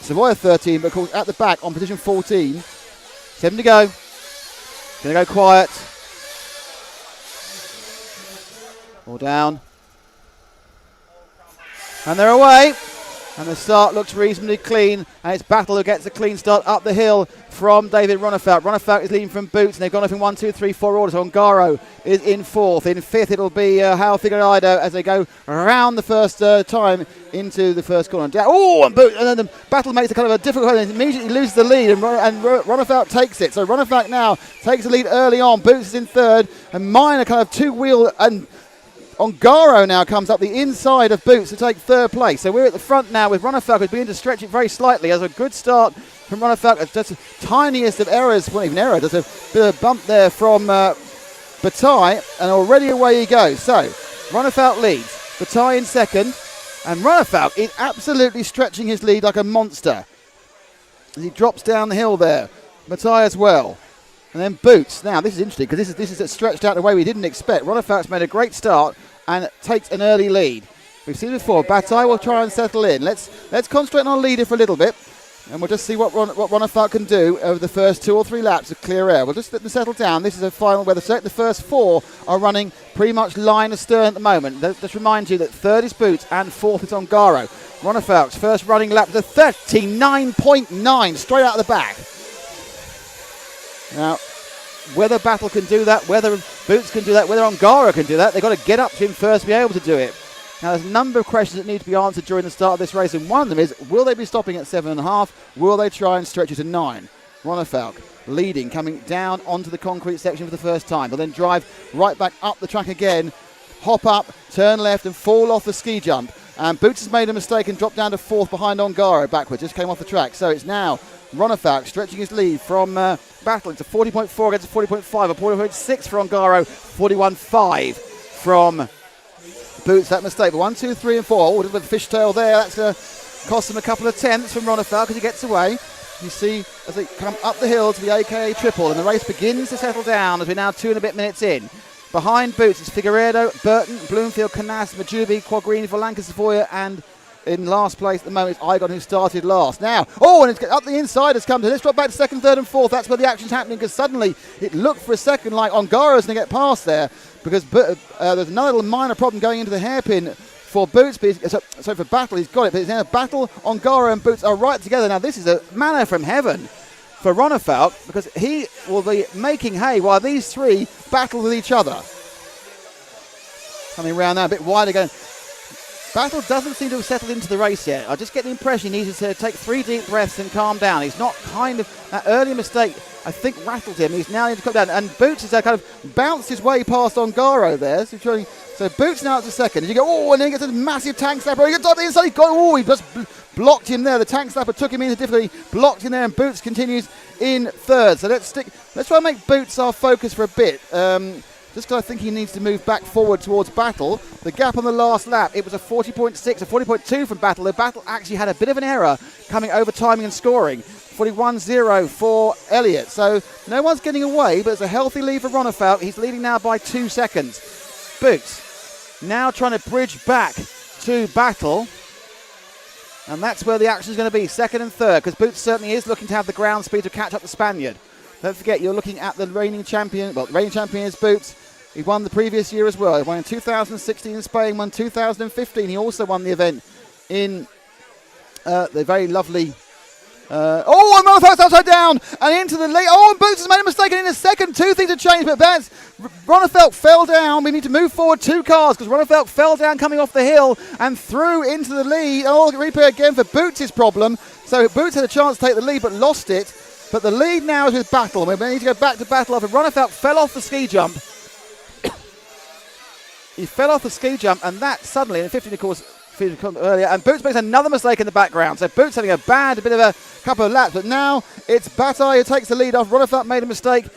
Savoia 13, but of course at the back on position 14. 7 to go. Going to go quiet. All down. And they're away. And the start looks reasonably clean. And it's Battle who gets a clean start up the hill from David Ronefalk. Ronefalk is leading from Boots, and they've gone off in 1, 2, 3, 4 orders. So Ongaro is in 4th. In 5th, it'll be Hal Figueiredo as they go around the first time into the first corner. Oh, and then the Battle makes a kind of a difficult one and immediately loses the lead, and Ronefalk takes it. So Ronefalk now takes the lead early on. Boots is in 3rd, and Mine kind of two-wheel, and Ongaro now comes up the inside of Boots to take 3rd place. So we're at the front now with Ronefalk, who's beginning to stretch it very slightly. As a good start from Ronefalk. Just the tiniest of errors, well, even error, there's a bit of bump there from Bataille, and already away he goes. So Ronefalk leads, Bataille in 2nd, and Ronefalk is absolutely stretching his lead like a monster as he drops down the hill there. Bataille as well. And then Boots. Now, this is interesting because this is stretched out the way we didn't expect. Ronefalk's made a great start and takes an early lead. We've seen it before. Bataille will try and settle in. Let's concentrate on our leader for a little bit, and we'll just see what Ronefalk can do over the first 2 or 3 laps of clear air. We'll just let them settle down. This is a final where the first 4 are running pretty much line astern at the moment. Just remind you that 3rd is Boots and 4th is Ongaro. Ronefalk's first running lap is a 39.9 straight out of the back. Now, whether Battle can do that, whether Boots can do that, whether Ongaro can do that, they've got to get up to him first to be able to do it. Now, there's a number of questions that need to be answered during the start of this race, and one of them is, will they be stopping at 7.5? Will they try and stretch it to 9? Ronefalk leading, coming down onto the concrete section for the first time. They'll then drive right back up the track again, hop up, turn left, and fall off the ski jump. And Boots has made a mistake and dropped down to 4th behind Ongaro backwards, just came off the track. So it's now Ronefalk stretching his lead from Battle. It's a 40.4 against a 40.5, a 40.6 for Ongaro, 41.5 from Boots. That mistake, but 1, 2, 3, and 4. Oh, with the fishtail there, that's going to cost him a couple of tenths from Ronefalk because he gets away. You see as they come up the hill to the AKA triple, and the race begins to settle down as we're now 2 and a bit minutes in. Behind Boots is Figueiredo, Burton, Bloomfield, Canas, Majubi, Quagrini, Volanka, Savoia, and in last place at the moment is Igon, who started last. Now, and it's up the inside has come to. Let's drop back to 2nd, 3rd, and 4th. That's where the action's happening, because suddenly it looked for a second like Ongaro's going to get past there, because there's another little minor problem going into the hairpin for Boots. So for Battle, he's got it, but it's now Battle, Ongaro, and Boots are right together. Now, this is a manna from heaven for Ronefalk, because he will be making hay while these 3 battle with each other. Coming around now a bit wide again. Battle doesn't seem to have settled into the race yet. I just get the impression he needs to take 3 deep breaths and calm down. He's not that early mistake, I think, rattled him. He's now need to calm down. And Boots has kind of bounced his way past Ongaro there. So Boots now up to 2nd. And you go, and then he gets a massive tank slapper. He gets up the inside. He just blocked him there. The tank slapper took him into difficulty, blocked him there, and Boots continues in 3rd. So let's try and make Boots our focus for a bit. Just because I think he needs to move back forward towards Battle. The gap on the last lap, it was a 40.6, a 40.2 from Battle. The Battle actually had a bit of an error coming over timing and scoring. 41.0 for Elliott. So no one's getting away, but it's a healthy lead for Ronefalk. He's leading now by 2 seconds. Boots now trying to bridge back to Battle. And that's where the action is going to be, 2nd and 3rd, because Boots certainly is looking to have the ground speed to catch up the Spaniard. Don't forget, you're looking at the reigning champion. Well, the reigning champion is Boots. He won the previous year as well. He won in 2016 in Spain, won 2015. He also won the event in the very lovely... and Ronefalk's upside down and into the lead. And Boots has made a mistake, and in a second, 2 things have changed, but that's... Ronefalk fell down. We need to move forward 2 cars, because Ronefalk fell down coming off the hill and threw into the lead. Replay again for Boots' problem. So Boots had a chance to take the lead, but lost it. But the lead now is with Battle. We need to go back to Battle after Ronefalk fell off the ski jump. He fell off the ski jump, and that suddenly, in 15, of course, earlier, and Boots makes another mistake in the background. So Boots having a bit of a couple of laps, but now it's Bataille who takes the lead off. Ronefalk made a mistake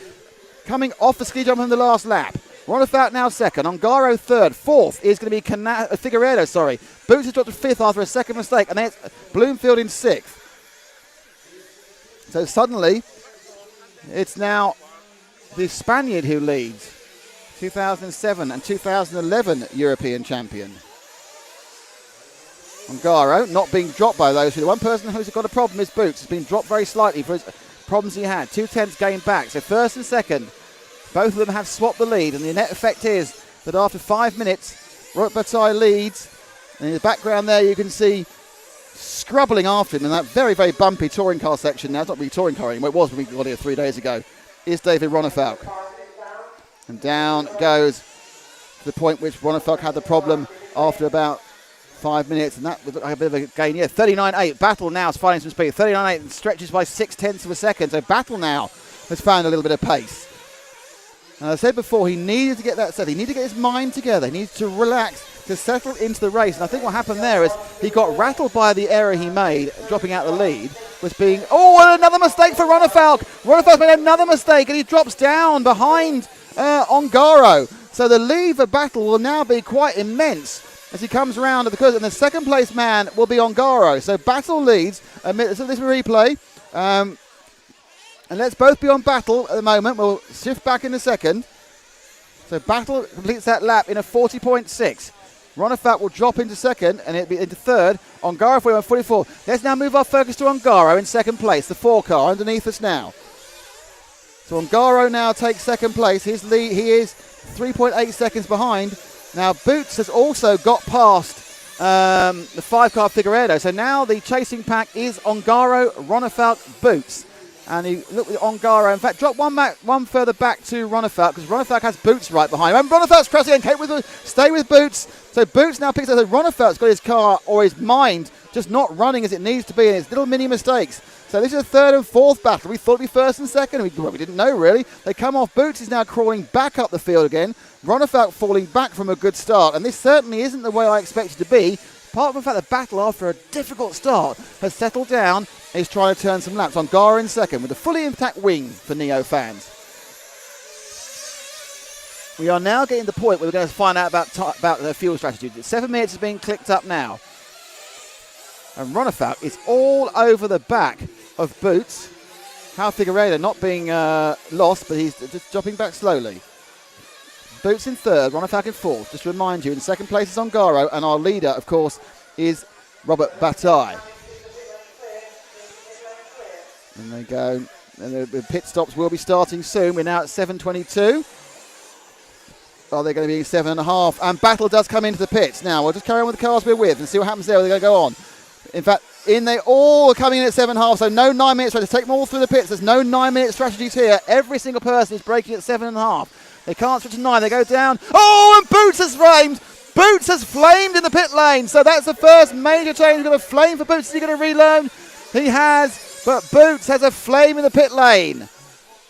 coming off the ski jump in the last lap. Ronefalk now 2nd, Ongaro 3rd, 4th is going to be Figueiredo, sorry. Boots has dropped to 5th after a second mistake, and then it's Bloomfield in 6th. So suddenly, it's now the Spaniard who leads. 2007 and 2011 European champion. Ongaro not being dropped by those two. The one person who's got a problem is Boots. Has been dropped very slightly for his problems he had. 2/10 gained back. So first and second, both of them have swapped the lead, and the net effect is that after 5 minutes, Robert Bataille leads. And in the background there, you can see scrubbling after him in that very, very bumpy touring car section. Now, it's not really touring car anymore. It was when we got here 3 days ago. Is David Ronefalk. And down goes to the point which Ronefalk had the problem after about 5 minutes. And that was like a bit of a gain. Yeah, 39.8. Battle now is finding some speed. 39.8 and stretches by 0.6 of a second. So Battle now has found a little bit of pace. And as I said before, he needed to get that set. He needed to get his mind together. He needs to relax, to settle into the race. And I think what happened there is he got rattled by the error he made, dropping out the lead, was being... Oh, and another mistake for Ronefalk. Ronefalk's made another mistake, and he drops down behind Ongaro. So the lead for Battle will now be quite immense as he comes around to the curve. And the second place man will be Ongaro. So Battle leads. So this is a replay. And let's both be on Battle at the moment. We'll shift back in a second. So Battle completes that lap in a 40.6. Ronefalk will drop into second, and it'll be into third. Ongaro 41.44. Let's now move our focus to Ongaro in second place. The 4 car underneath us now. So Ongaro now takes second place. His lead, he is 3.8 seconds behind. Now Boots has also got past the 5 car Figueiredo. So now the chasing pack is Ongaro, Ronefalk, Boots. And he looked with Ongaro. In fact, drop one further back to Ronefalk, because Ronefalk has Boots right behind him. And Ronefalk's crossing and stay with Boots. So Boots now picks up. So Ronefalk's got his car, or his mind, just not running as it needs to be, and it's little mini mistakes. So this is a third and fourth battle. We thought it'd be first and second. We didn't know, really. They come off. Boots is now crawling back up the field again. Ronefalk falling back from a good start. And this certainly isn't the way I expected to be. Apart from the fact that Battle, after a difficult start, has settled down and is trying to turn some laps. Ongaro in second with a fully intact wing for Neo fans. We are now getting to the point where we're going to find out about the fuel strategy. 7 minutes is being clicked up now. And Ronefalk is all over the back of Boots. How Figueiredo not being lost, but he's just dropping back slowly. Boots in third, Ronefalk in fourth. Just to remind you, in second place is Ongaro, and our leader, of course, is Robert Bataille. And they go, and the pit stops will be starting soon. We're now at 7:22. Are they going to be 7.5? And Battle does come into the pits. Now, we'll just carry on with the cars we're with and see what happens there. They're going to go on. In fact, they all are coming in at 7.5, so no 9 minutes strategy. Take them all through the pits. There's no 9-minute strategies here. Every single person is braking at 7.5. They can't switch to 9. They go down. Oh, and Boots has flamed. Boots has flamed in the pit lane. So that's the first major change. We've got a flame for Boots. Is he going to relearn? He has, but Boots has a flame in the pit lane.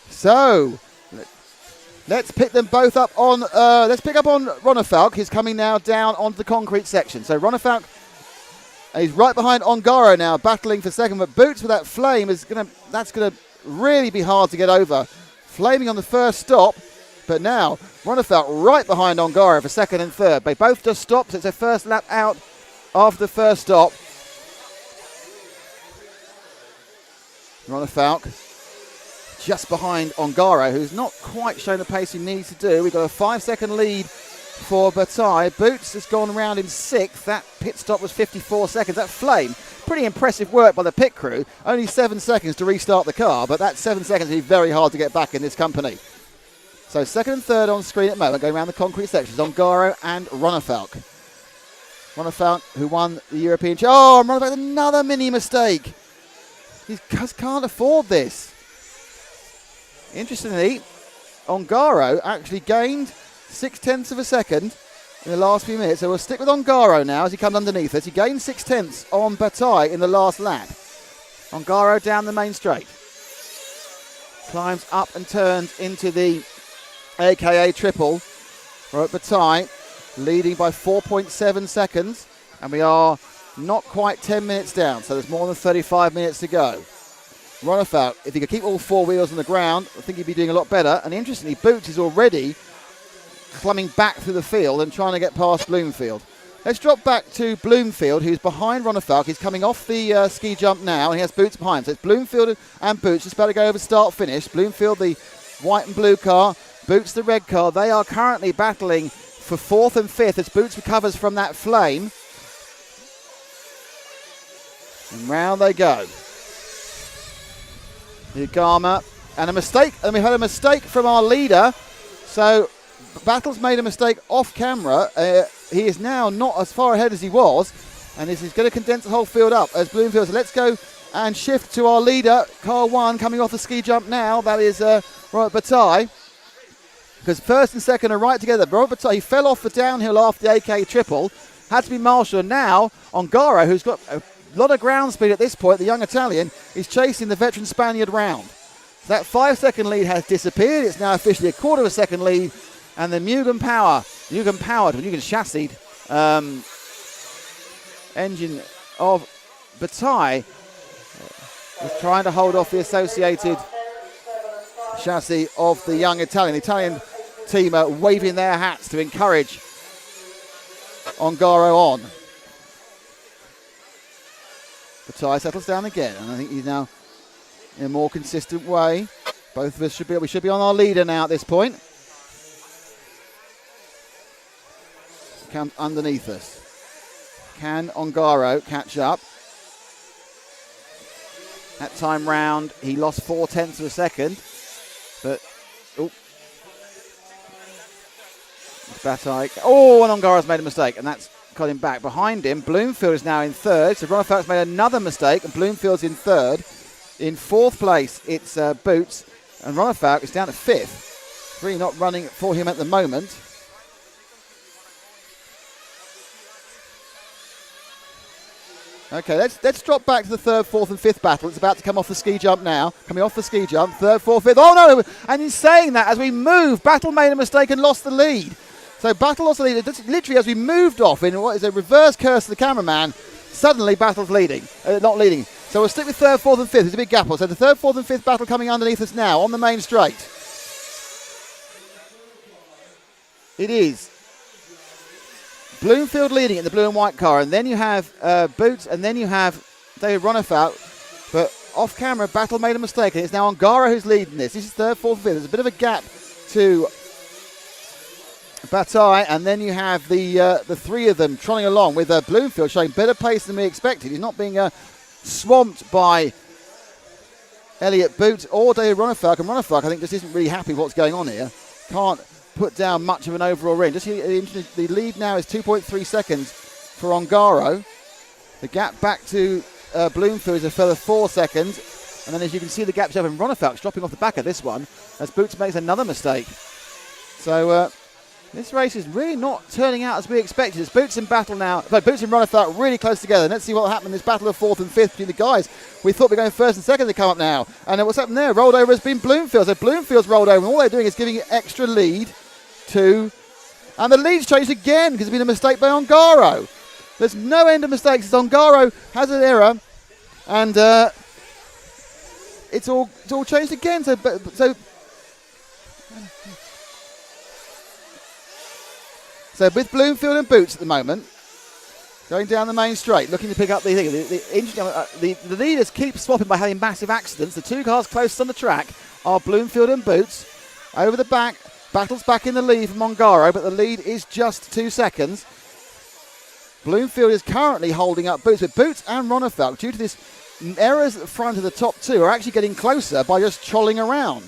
So let's pick them both up on. Let's pick up on Ronefalk. He's coming now down onto the concrete section. So Ronefalk is right behind Ongaro now, battling for second. But Boots with that flame is that's gonna really be hard to get over. Flaming on the first stop. But now, Ronefalk right behind Ongaro for second and third. They both just stopped. It's their first lap out after the first stop. Ronefalk just behind Ongaro, who's not quite shown the pace he needs to do. We've got a 5-second lead for Bataille. Boots has gone around in sixth. That pit stop was 54 seconds. That flame, pretty impressive work by the pit crew. Only 7 seconds to restart the car, but that 7 seconds is very hard to get back in this company. So second and third on screen at the moment, going around the concrete sections, Ongaro and Ronefalk. Ronefalk, who won the European... Oh, and Ronefalk, another mini mistake. He just can't afford this. Interestingly, Ongaro actually gained 0.6 of a second in the last few minutes. So we'll stick with Ongaro now as he comes underneath us. He gained 0.6 on Bataille in the last lap. Ongaro down the main straight. Climbs up and turns into the AKA triple. We're at Bataille, leading by 4.7 seconds. And we are not quite 10 minutes down, so there's more than 35 minutes to go. Ronefalk, if he could keep all 4 wheels on the ground, I think he'd be doing a lot better. And interestingly, Boots is already climbing back through the field and trying to get past Bloomfield. Let's drop back to Bloomfield, who's behind Ronefalk. He's coming off the ski jump now, and he has Boots behind. So it's Bloomfield and Boots just about to go over start-finish. Bloomfield, the white and blue car. Boots, the red car. They are currently battling for 4th and 5th as Boots recovers from that flame. And round they go. Garma. And a mistake. And we had a mistake from our leader. So Battle's made a mistake off camera. He is now not as far ahead as he was. And this is going to condense the whole field up as Bloomfield. So let's go and shift to our leader, car 1, coming off the ski jump now. That is Robert Bataille. Because first and second are right together. Robert Bataille, he fell off the downhill after the AK triple. Had to be Marshall. And now Ongaro, who's got a lot of ground speed at this point, the young Italian, is chasing the veteran Spaniard round. So that 5-second lead has disappeared. It's now officially a quarter of a second lead. And the Mugen chassis engine of Bataille is trying to hold off the associated chassis of the young Italian. The Italian team are waving their hats to encourage Ongaro on. Bataille settles down again, and I think he's now in a more consistent way. Both of us should be on our leader now at this point. Comes underneath us. Can Ongaro catch up? That time round, he lost 0.4 of a second. But, Bataille. And Ongaro's made a mistake, and that's got him back. Behind him, Bloomfield is now in third. So Ronnefeldt's made another mistake, and Bloomfield's in third. In fourth place, it's Boots, and Ronnefeldt is down to fifth. Really not running for him at the moment. Okay, let's drop back to the third, fourth, and fifth battle. It's about to come off the ski jump now. Coming off the ski jump, third, fourth, fifth. Oh no! And in saying that, as we move, Battle made a mistake and lost the lead. So Battle lost the lead. Literally, as we moved off in what is a reverse curse to the cameraman, suddenly Battle's leading, not leading. So we'll stick with third, fourth, and fifth. There's a big gap. So the third, fourth, and fifth battle coming underneath us now on the main straight. It is Bloomfield leading in the blue and white car, and then you have Boots, and then you have David Ronnefeldt. But off camera, Battle made a mistake, and it's now Ongaro who's leading this. This is third, fourth, fifth. There's a bit of a gap to Bataille, and then you have the three of them trotting along with Bloomfield showing better pace than we expected. He's not being swamped by Elliot Boots or David Ronnefeldt, and Ronnefeldt, I think, just isn't really happy with what's going on here. Can't put down much of an overall ring. Just the lead now is 2.3 seconds for Ongaro. The gap back to Bloomfield is a further 4 seconds. And then as you can see, the gap's up, and Ronnefeldt's dropping off the back of this one as Boots makes another mistake. So this race is really not turning out as we expected. It's Boots in battle now. But Boots and Ronnefeldt really close together. Let's see what will happen in this battle of fourth and fifth between the guys. We thought we were going first and second to come up now. And what's happened there? Rolled over has been Bloomfield. So Bloomfield's rolled over, and all they're doing is giving it extra lead to... And the lead's changed again because there's been a mistake by Ongaro. There's no end of mistakes. Ongaro has an error, and it's all changed again. So with Bloomfield and Boots at the moment, going down the main straight, looking to pick up the thing. The leaders keep swapping by having massive accidents. The two cars closest on the track are Bloomfield and Boots. Over the back, Battle's back in the lead from Ongaro, but the lead is just 2 seconds. Bloomfield is currently holding up Boots, but Boots and Ronnefeldt, due to this errors at the front of the top two, are actually getting closer by just trolling around.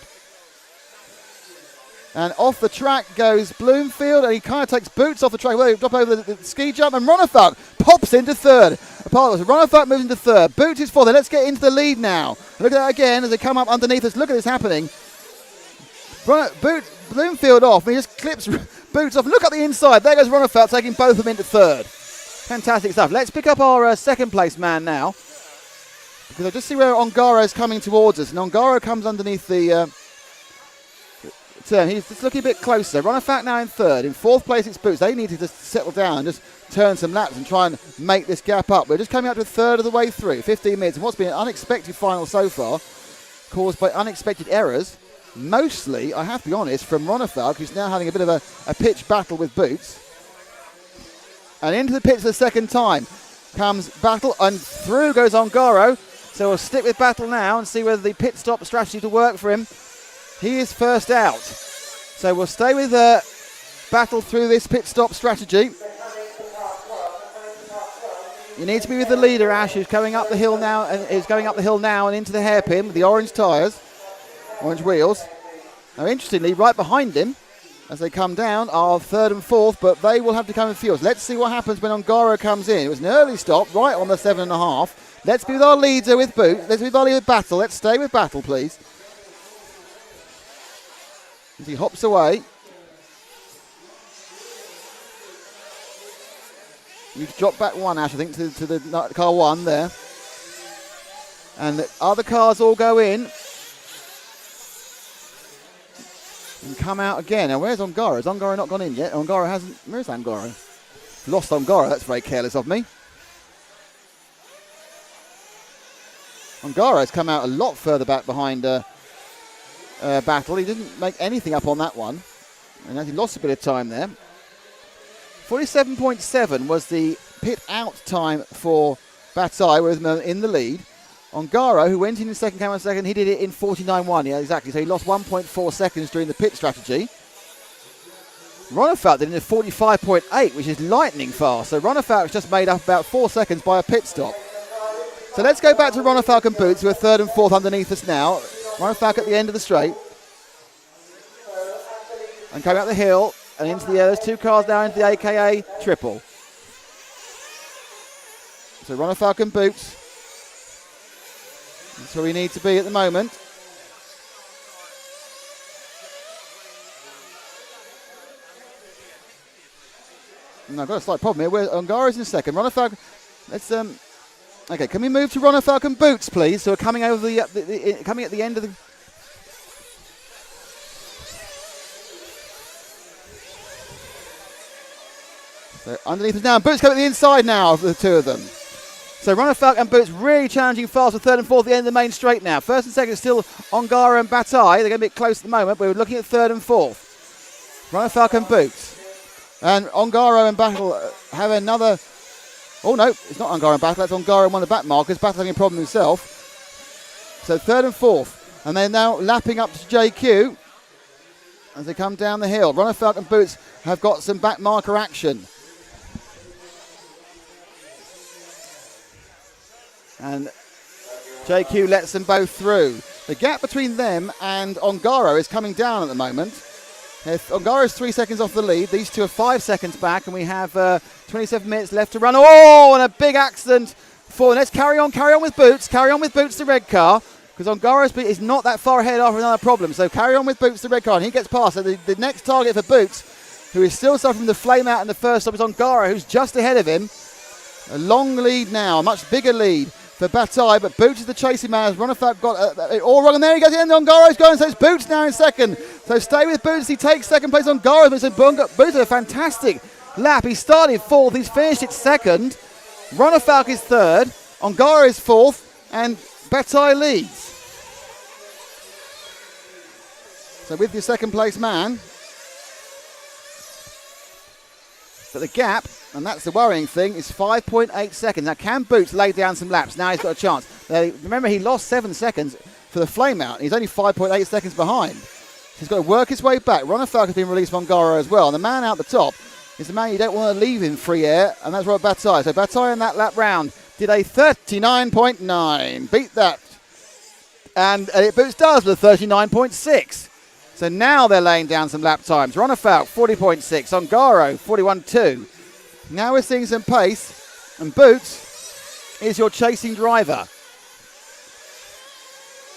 And off the track goes Bloomfield, and he kind of takes Boots off the track. Well, they drop over the ski jump, and Ronnefeldt pops into third. Ronnefeldt moves into third. Boots is fourth. Let's get into the lead now. Look at that again as they come up underneath us. Look at this happening. Bloomfield off, and he just clips Boots off. Look at the inside. There goes Ronnefeldt taking both of them into third. Fantastic stuff. Let's pick up our second place man now, because I'll just see where Ongaro is coming towards us. And Ongaro comes underneath the turn. He's just looking a bit closer. Ronnefeldt now in third. In fourth place, it's Boots. They need to just settle down and just turn some laps and try and make this gap up. We're just coming up to a third of the way through, 15 minutes. And what's been an unexpected final so far, caused by unexpected errors. Mostly, I have to be honest, from Ronnefeldt, who's now having a bit of a pitch battle with Boots. And into the pits the second time comes Battle, and through goes Ongaro. So we'll stick with Battle now and see whether the pit stop strategy to work for him. He is first out. So we'll stay with Battle through this pit stop strategy. You need to be with the leader, Ash, who's going up the hill now and into the hairpin with the orange tyres, orange wheels. Now, interestingly, right behind him, as they come down, are third and fourth, but they will have to come in fields. Let's see what happens when Ongaro comes in. It was an early stop, right on the 7.5. Let's be with our leader with Boot. Let's be with our leader with Battle. Let's stay with Battle, please. As he hops away. You've dropped back one, Ash, I think, to the car one there. And the other cars all go in. And come out again. Now, where's Ongaro? Has Ongaro not gone in yet? Ongaro hasn't. Where's Ongaro? Lost Ongaro. That's very careless of me. Ongaro's come out a lot further back behind Battle. He didn't make anything up on that one. And he lost a bit of time there. 47.7 was the pit out time for Bataille, with him in the lead. Ongaro, who went in second, came on second, he did it in 49.1. Yeah, exactly. So he lost 1.4 seconds during the pit strategy. Ronefalk did it in 45.8, which is lightning fast. So Ronefalk's just made up about 4 seconds by a pit stop. So let's go back to Ronefalk and Boots, who are third and fourth underneath us now. Ronefalk at the end of the straight. And coming up the hill and into the there's two cars now into the AKA triple. So Ronefalk and Boots. That's where we need to be at the moment. And I've got a slight problem here. Where Ongaro's in second. Ronefalk, let's okay, can we move to Ronefalk and Boots, please? So we're coming over coming at the end of the. So underneath us now, and Boots coming to the inside now of the two of them. So Ronefalk and Boots really challenging fast for third and fourth at the end of the main straight now. First and second still Ongaro and Bataille. They're going to be close at the moment, but we're looking at third and fourth. Ronefalk and Boots. And Ongaro and Battle have another. Oh no, it's not Ongaro and Battle, that's Ongaro and one of the back markers. Battle having a problem himself. So third and fourth. And they're now lapping up to JQ as they come down the hill. Ronefalk and Boots have got some back marker action. And JQ lets them both through. The gap between them and Ongaro is coming down at the moment. Ongaro is 3 seconds off the lead. These two are 5 seconds back, and we have 27 minutes left to run. Oh, and a big accident. Let's carry on with Boots. Carry on with Boots, the red car, because Ongaro is not that far ahead after another problem. So carry on with Boots, the red car, and he gets past. So the next target for Boots, who is still suffering the flame out in the first stop, is Ongaro, who's just ahead of him. A long lead now, a much bigger lead for Bataille, but Boots is the chasing man. As Ronefalk got it all wrong, and there he goes in. Ongaro's going, so it's Boots now in second. So stay with Boots. He takes second place. Ongaro, but Boots had a fantastic lap. He started fourth. He's finished it second. Ronefalk is third. Ongaro is fourth, and Bataille leads. So with your second place man. But the gap, and that's the worrying thing, is 5.8 seconds. Now, can Boots lay down some laps? Now he's got a chance. Remember, he lost 7 seconds for the flame out. He's only 5.8 seconds behind. He's got to work his way back. Ronefalk has been released from Ongaro as well. And the man out the top is the man you don't want to leave in free air, and that's Robert Bataille. So Bataille in that lap round did a 39.9. Beat that. And Boots does with a 39.6. So now they're laying down some lap times. Ronefalk, 40.6. Ongaro, 41.2. Now we're seeing some pace. And Boots is your chasing driver.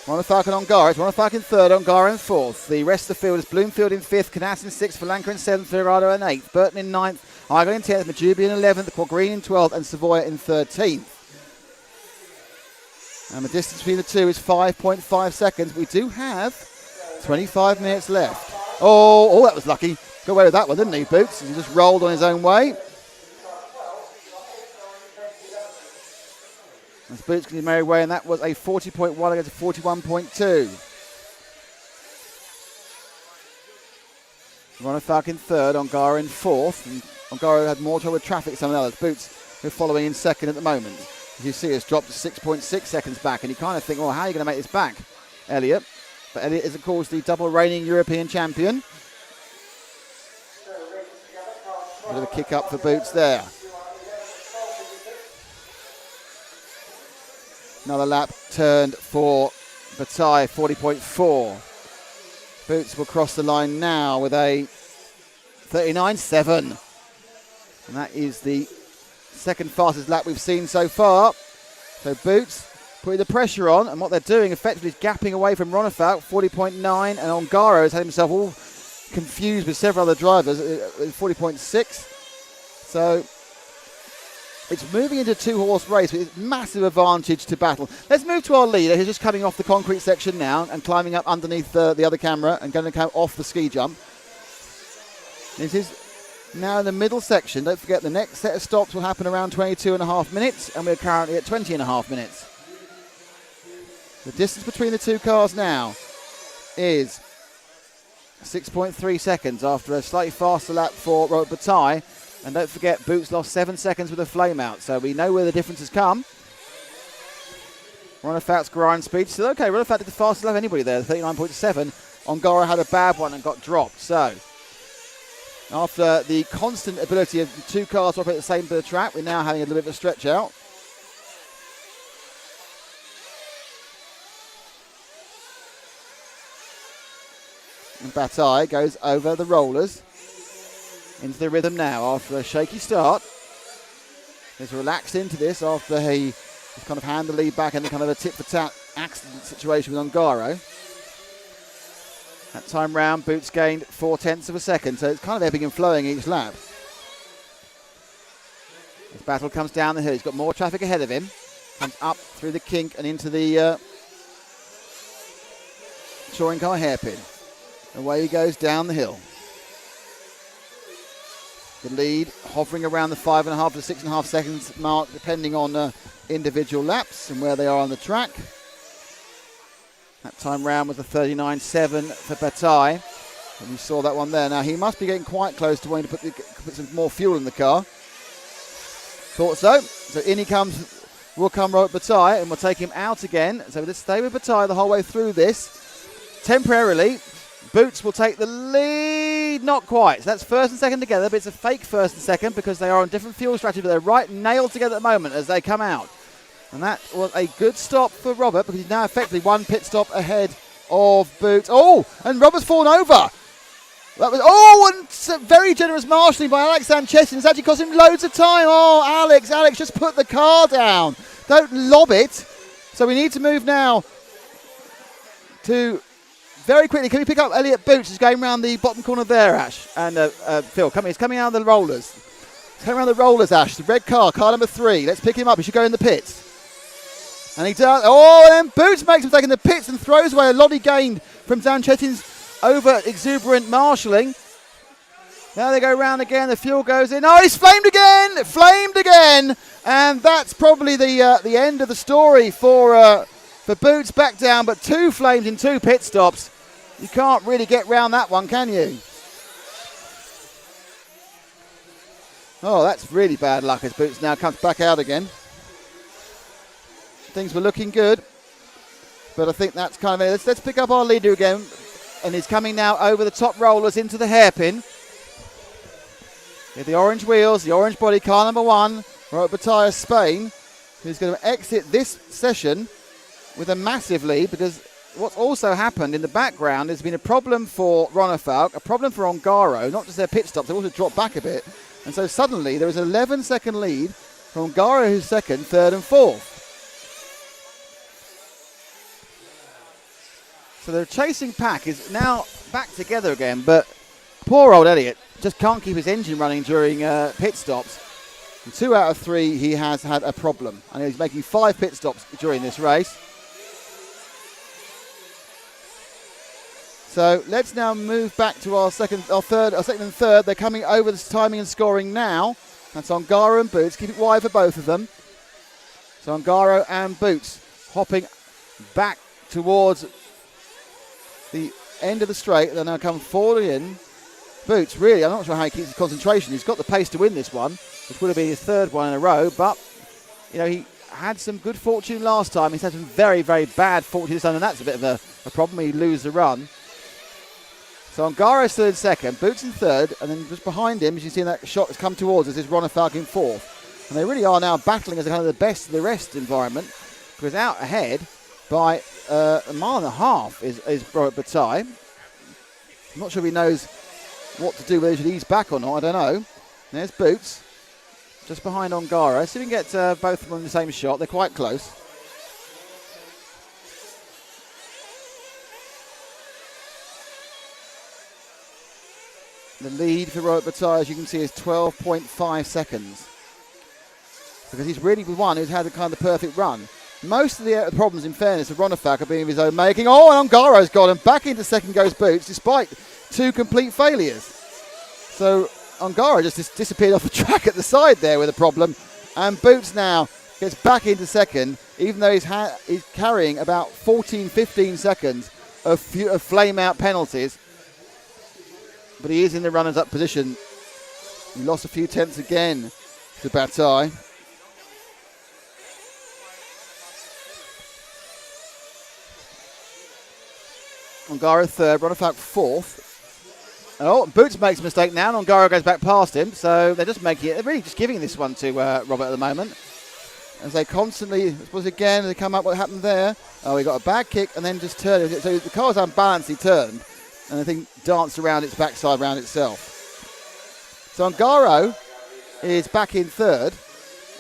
Ronefalk and Ongaro. It's Ronefalk in third, Ongaro in fourth. The rest of the field is Bloomfield in fifth, Canasson in sixth, Falanca in seventh, Ferrado in eighth, Burton in ninth, Igon in 10th, Majubi in 11th, Quagreen in 12th, and Savoya in 13th. And the distance between the two is 5.5 seconds. We do have 25 minutes left. Oh, that was lucky. Got away with that one, didn't he, Boots? He just rolled on his own way. As Boots can merry way, and that was a 40.1 against a 41.2. Ronefalk in third, Ongaro in fourth. And Ongaro had more trouble with traffic than some of the others. Boots, who are following in second at the moment. As you see, it's dropped to 6.6 seconds back, and you kind of think, well, how are you going to make this back, Elliott? But Elliott is, of course, the double reigning European champion. Bit of a kick up for Boots there. Another lap turned for Bataille, 40.4. Boots will cross the line now with a 39.7. And that is the second fastest lap we've seen so far. So Boots putting the pressure on, and what they're doing effectively is gapping away from Ronefalk, 40.9, and Ongaro has had himself all confused with several other drivers, 40.6. So it's moving into a two-horse race with massive advantage to battle. Let's move to our leader, who's just coming off the concrete section now and climbing up underneath the other camera and going to come off the ski jump. This is now in the middle section. Don't forget the next set of stops will happen around 22.5 minutes, and we're currently at 20.5 minutes. The distance between the two cars now is 6.3 seconds after a slightly faster lap for Robert Bataille. And don't forget, Boots lost 7 seconds with a flame out, so we know where the difference has come. Ronefalk's grind speed still okay. Ronefalk did the fastest lap of anybody there, 39.7. Ongaro had a bad one and got dropped. So after the constant ability of the two cars to operate the same bit of track, we're now having a little bit of a stretch out. And Bataille goes over the rollers into the rhythm now after a shaky start. He's relaxed into this after he just kind of hand the lead back and kind of a tit-for-tat accident situation with Ongaro. That time round, Boots gained 0.4 of a second, so it's kind of ebbing and flowing each lap. This battle comes down the hill. He's got more traffic ahead of him. Comes up through the kink and into the touring car hairpin. Away he goes down the hill. The lead hovering around the 5.5 to 6.5 seconds mark, depending on individual laps and where they are on the track. That time round was a 39.7 for Bataille. And you saw that one there. Now he must be getting quite close to wanting to put some more fuel in the car. Thought so. So in he comes, will come Robert Bataille, and we'll take him out again. So let's stay with Bataille the whole way through this. Temporarily, Boots will take the lead. Not quite. So that's first and second together, but it's a fake first and second because they are on different fuel strategy, but they're right nailed together at the moment as they come out. And that was a good stop for Robert because he's now effectively one pit stop ahead of Boots. Oh, and Robert's fallen over. That was, and some very generous marshalling by Alex Sanchez. It's actually cost him loads of time. Oh, Alex, just put the car down. Don't lob it. So we need to move now to very quickly. Can we pick up Elliot Boots, who's going around the bottom corner there, Ash? And Phil, he's coming out of the rollers. He's coming around the rollers, Ash. The red car number 3. Let's pick him up. He should go in the pits. And he does. Oh, and then Boots makes a mistake in the pits and throws away a lot he gained from Dan Chetin's over exuberant marshalling. Now they go round again. The fuel goes in. Oh, he's flamed again. And that's probably the end of the story for Boots back down. But 2 flames in 2 pit stops. You can't really get round that one, can you? Oh, that's really bad luck as Boots now comes back out again. Things were looking good, but I think that's kind of it. Let's pick up our leader again, and he's coming now over the top rollers into the hairpin. With the orange wheels, the orange body, car number 1, Robert Bataille, Spain, who's going to exit this session with a massive lead because what's also happened in the background has been a problem for Ronefalk, a problem for Ongaro, not just their pit stops, they've also dropped back a bit. And so suddenly there is an 11-second lead from Ongaro, who's second, third and fourth. So the chasing pack is now back together again, but poor old Elliot just can't keep his engine running during pit stops. In 2 out of 3, he has had a problem, and he's making 5 pit stops during this race. So let's now move back to our second and third. They're coming over the timing and scoring now. That's Ongaro and Boots. Keep it wide for both of them. So Ongaro and Boots hopping back towards the end of the straight. They're now come forward in. Boots, really, I'm not sure how he keeps his concentration. He's got the pace to win this one, which would have been his 3rd one in a row. But, he had some good fortune last time. He's had some very, very bad fortune this time, and that's a bit of a problem. He loses the run. So Ongaro still in second, Boots in third, and then just behind him, as you see in that shot that's come towards us, is Ronefalk in fourth. And they really are now battling as kind of the best of the rest environment. because out ahead by a mile and a half is Robert Bataille. I'm not sure if he knows what to do, whether he should ease back or not, I don't know. There's Boots, just behind Ongaro. See if we can get both of them in the same shot. They're quite close. The lead for Robert Bataille, as you can see, is 12.5 seconds. Because he's really the one who's had the kind of perfect run. Most of the problems, in fairness, of Ronefalk have been of his own making. Oh, and Ongaro's got him. Back into second goes Boots, despite 2 complete failures. So Ongaro just disappeared off the track at the side there with a problem. And Boots now gets back into second, even though he's carrying about 14, 15 seconds of flame-out penalties. But he is in the runners-up position. He lost a few tenths again to Bataille. Ongaro third, Ronefalk fourth. Oh, Boots makes a mistake now, and Ongaro goes back past him. So they're just making it. They're really just giving this one to Robert at the moment. As they constantly, I suppose again, they come up. What happened there? Oh, he got a bad kick and then just turned. So the car was unbalanced. He turned, and I think danced around its backside around itself. So Ongaro is back in third.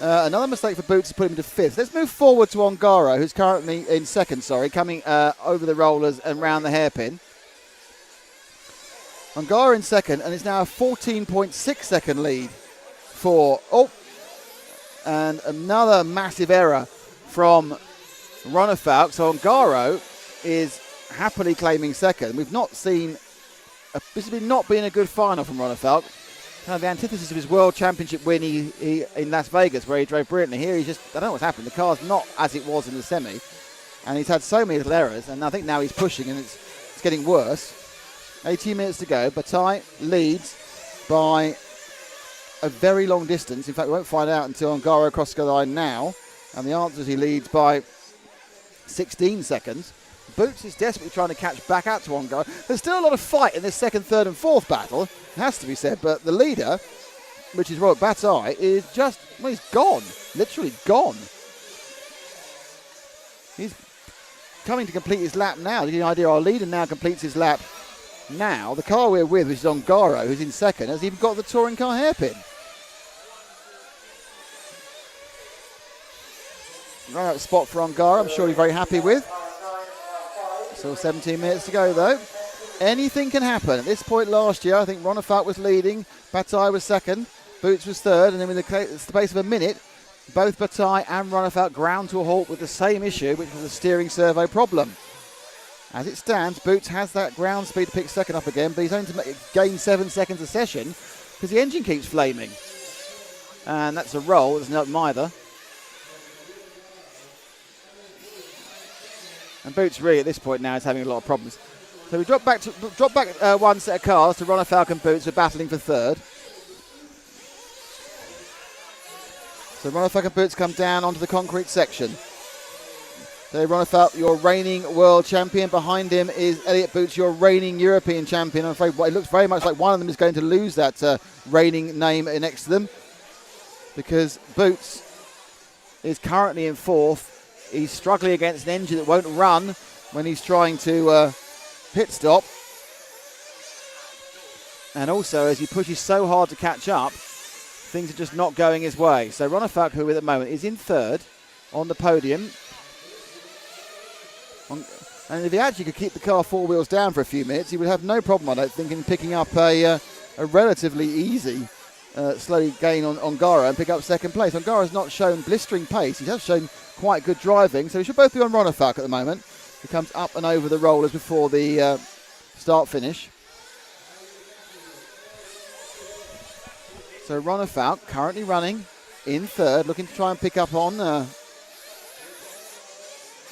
Another mistake for Boots to put him into fifth. Let's move forward to Ongaro, who's currently in second, coming over the rollers and round the hairpin. Ongaro in second, and it's now a 14.6 second lead for... Oh, and another massive error from Ronefalk. So Ongaro is happily claiming second. We've not seen... this has not been a good final from Ronefalk. Kind of the antithesis of his World Championship win in Las Vegas, where he drove brilliantly. Here, I don't know what's happened. The car's not as it was in the semi, and he's had so many little errors, and I think now he's pushing, and it's getting worse. 18 minutes to go. Bataille leads by a very long distance. In fact, we won't find out until Ongaro crosses the line now, and the answer is he leads by 16 seconds. Boots is desperately trying to catch back out to Ongaro. There's still a lot of fight in this second, third and fourth battle, it has to be said, but the leader, which is Robert Bataille, is just, well, he's gone, literally gone. He's coming to complete his lap now. The idea our leader now completes his lap now. The car we're with, which is Ongaro, who's in second, has even got the touring car hairpin. Right spot for Ongaro, I'm sure he's very happy with. Still 17 minutes to go, though. Anything can happen. At this point last year, I think Ronefalk was leading, Bataille was second, Boots was third, and then with the space of a minute, both Bataille and Ronefalk ground to a halt with the same issue, which was a steering servo problem. As it stands, Boots has that ground speed to pick second up again, but he's only to gain 7 seconds a session because the engine keeps flaming. And that's a roll, there's not either. And Boots really at this point now is having a lot of problems. So we drop back one set of cars to Ronefalk and Boots, who are battling for third. So Ronefalk and Boots come down onto the concrete section. So Ronefalk, your reigning world champion. Behind him is Elliot Boots, your reigning European champion. I'm afraid it looks very much like one of them is going to lose that reigning name next to them, because Boots is currently in fourth. He's struggling against an engine that won't run when he's trying to pit stop. And also, as he pushes so hard to catch up, things are just not going his way. So Ronefalk, who at the moment is in third on the podium. And if he actually could keep the car 4 wheels down for a few minutes, he would have no problem, I don't think, in picking up a relatively easy slowly gain on Ongaro and pick up second place. Ongaro's not shown blistering pace. He has shown quite good driving, so we should both be on Ronefalk at the moment. He comes up and over the rollers before the start-finish. So Ronefalk currently running in third, looking to try and pick up on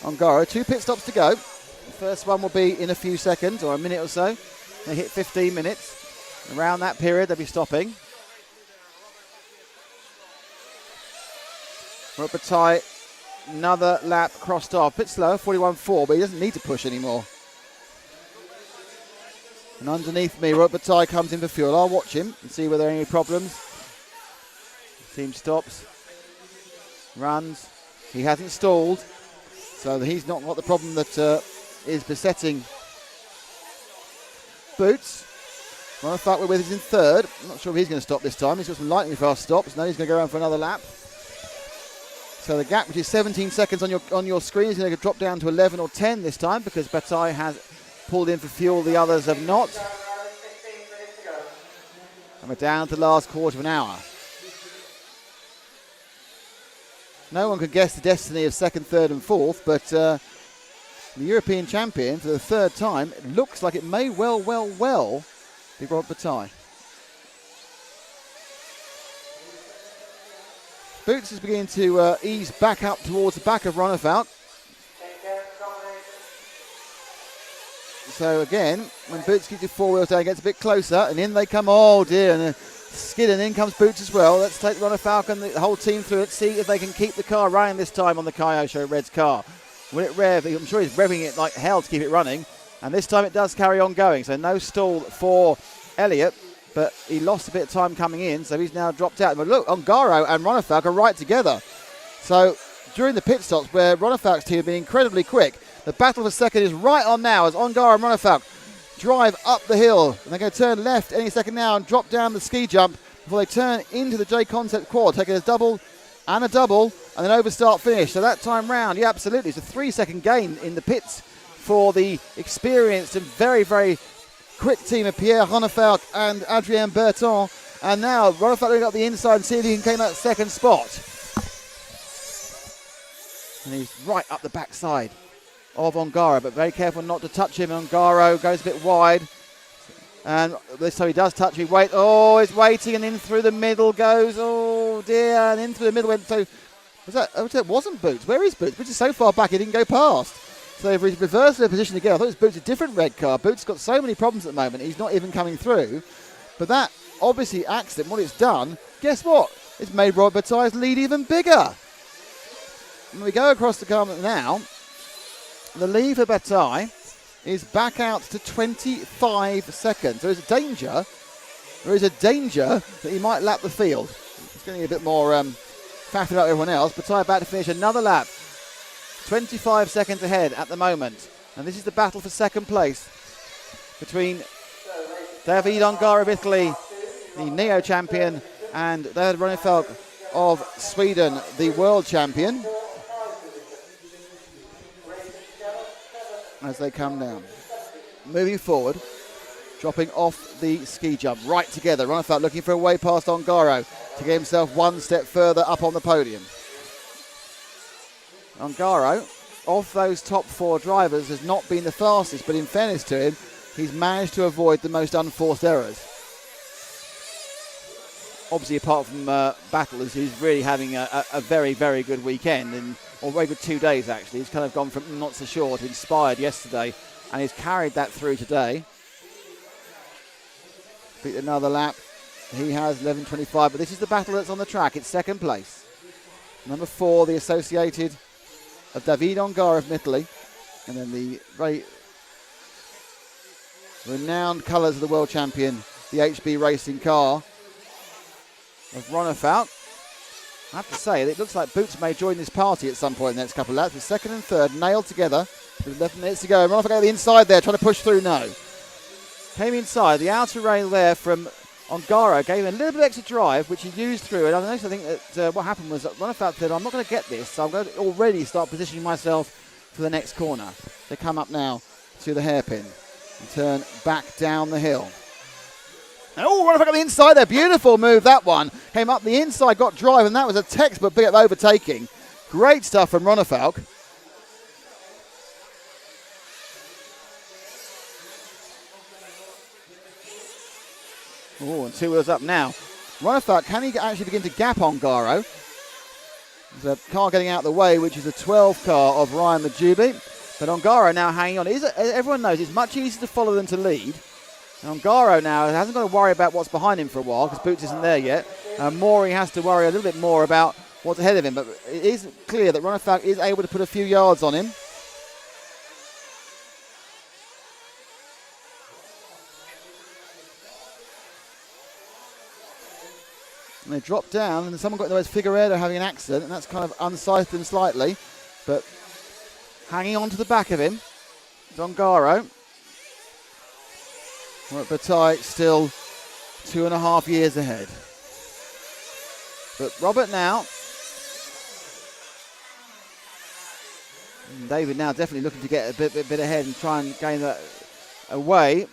Ongaro. 2 pit stops to go. The first one will be in a few seconds, or a minute or so. They hit 15 minutes. Around that period, they'll be stopping. Robert Bataille, another lap crossed off. Bit slow, 41.4, but he doesn't need to push anymore. And underneath me, Robert Bataille comes in for fuel. I'll watch him and see whether there are any problems. Team stops, runs. He hasn't stalled. So he's not got the problem that is besetting Boots. Ronefalk we're with is in third. I'm not sure if he's going to stop this time. He's got some lightning fast stops. Now he's going to go around for another lap. So the gap, which is 17 seconds on your screen, is going to drop down to 11 or 10 this time because Bataille has pulled in for fuel. The others have not. And we're down to the last quarter of an hour. No one could guess the destiny of second, third and fourth, but the European champion for the third time, it looks like it may well be Robert Bataille. Boots is beginning to ease back up towards the back of Ronefalk. So again, when Boots keeps his four wheels down, it gets a bit closer, and in they come. Oh dear, and skid, and in comes Boots as well. Let's take Ronefalk and the whole team through it, see if they can keep the car running this time on the Kyosho Red's car. Will it rev? I'm sure he's revving it like hell to keep it running, and this time it does carry on going. So no stall for Elliott, but he lost a bit of time coming in, so he's now dropped out. But look, Ongaro and Ronefalk are right together. So during the pit stops, where Ronefalk's team have been incredibly quick, the battle for second is right on now as Ongaro and Ronefalk drive up the hill. And they're going to turn left any second now and drop down the ski jump before they turn into the J-Concept quad, taking a double and then overstart finish. So that time round, yeah, absolutely. It's a 3-second gain in the pits for the experienced and very, very quick team of Pierre Ronefalk and Adrien Berton. And now Ronefalk going up the inside and see if he can gain that second spot. And he's right up the backside of Ongaro, but very careful not to touch him. Ongaro goes a bit wide, and this time he does touch him. He's waiting, and in through the middle goes. Oh dear, and in through the middle went. So was that? Oh, that wasn't Boots. Where is Boots? Boots is so far back he didn't go past. So they've reversed their position again. I thought it was Boots' a different red car. Boots got so many problems at the moment. He's not even coming through. But that obviously accident, what it's done, guess what? It's made Robert Bataille's lead even bigger. When we go across the car now, the lead for Bataille is back out to 25 seconds. There is a danger that he might lap the field. He's getting a bit more faffing up everyone else. Bataille about to finish another lap. 25 seconds ahead at the moment. And this is the battle for second place between David Ongaro of Italy, the Neo champion, and David Ronefalk of Sweden, the world champion. As they come down. Moving forward, dropping off the ski jump, right together. Ronefalk looking for a way past Ongaro to get himself one step further up on the podium. Ongaro, of those top four drivers, has not been the fastest, but in fairness to him, he's managed to avoid the most unforced errors. Obviously, apart from Battle, he's really having a very, very good weekend, or very good 2 days actually. He's kind of gone from not so sure to inspired yesterday, and he's carried that through today. Beat another lap. He has 11.25, but this is the battle that's on the track. It's second place. Number 4, the associated of David Ongaro of Italy, and then the very renowned colours of the world champion, the HB racing car of Ronefalk. I have to say, it looks like Boots may join this party at some point in the next couple of laps, with second and third nailed together with 11 minutes to go. Ronefalk at the inside there, trying to push through, no. Came inside, the outer rail there from Ongaro gave him a little bit of extra drive, which he used through. And I think that what happened was that Ronefalk said, I'm not going to get this, so I'm going to already start positioning myself for the next corner. They come up now to the hairpin and turn back down the hill. Oh, Ronefalk on the inside there. Beautiful move, that one. Came up the inside, got drive, and that was a textbook bit of overtaking. Great stuff from Ronefalk. Oh, and 2 wheels up now. Ronefalk, can he actually begin to gap Ongaro? There's a car getting out of the way, which is a 12 car of Ryan Majubi. But Ongaro now hanging on. Everyone knows it's much easier to follow than to lead. And Ongaro now hasn't got to worry about what's behind him for a while because Boots isn't there yet. Maury has to worry a little bit more about what's ahead of him. But it is clear that Ronefalk is able to put a few yards on him. And they drop down, and someone got in the way. Figueiredo having an accident, and that's kind of unsighted them slightly. But hanging on to the back of him. Ongaro. Robert Bataille still 2.5 years ahead. But Robert now, and David now definitely looking to get a bit ahead and try and gain that away.